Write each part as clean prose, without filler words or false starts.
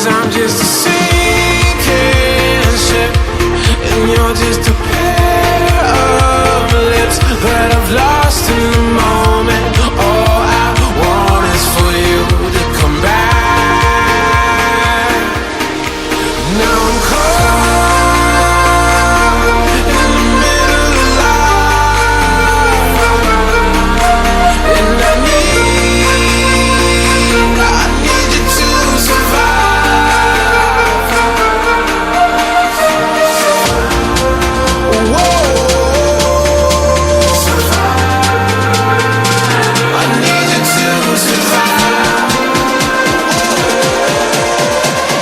'Cause I'm just a sinking ship, and you're just a pair of lips that I've lost in the moment. All I want is for you to come back. Now I'm caught in the middle of life, and I need you to survive. Whoa, I need you to survive.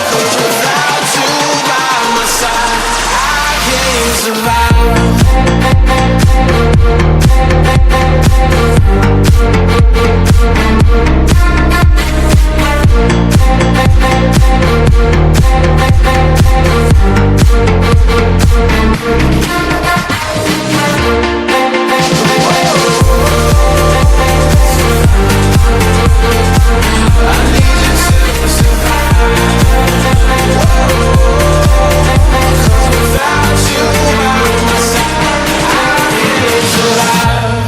'Cause without you by my side, I can't survive. I need you to survive. 'Cause without you by my side, I can't survive.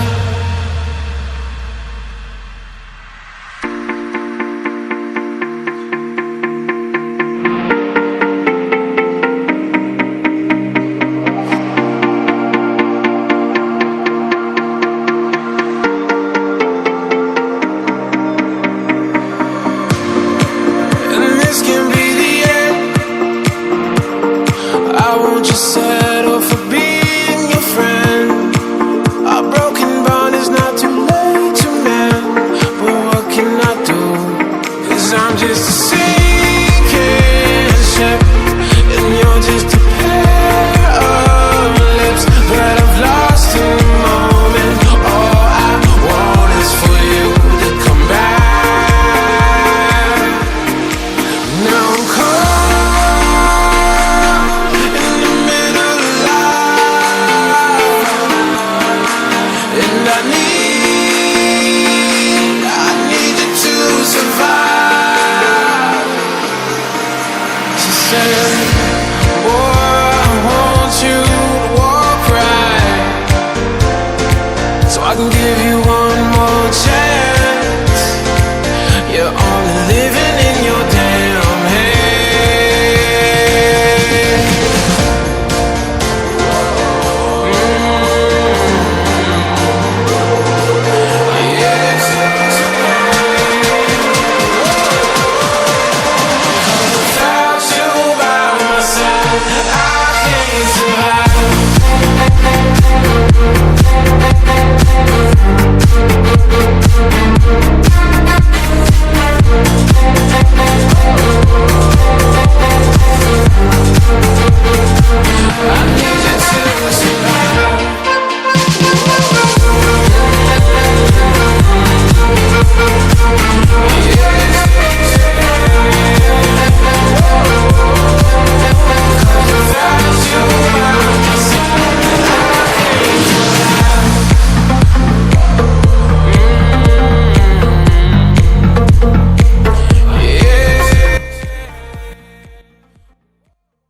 And this can be the end. I won't just settle for being your friend. Our broken bond is not too late to mend. But what can I do? 'Cause I'm just a sinking ship, and you're just a pair of lips that I've lost in the moment. All I want is for you to come back. Now I'm caught in the middle of life, and I need you to survive. She said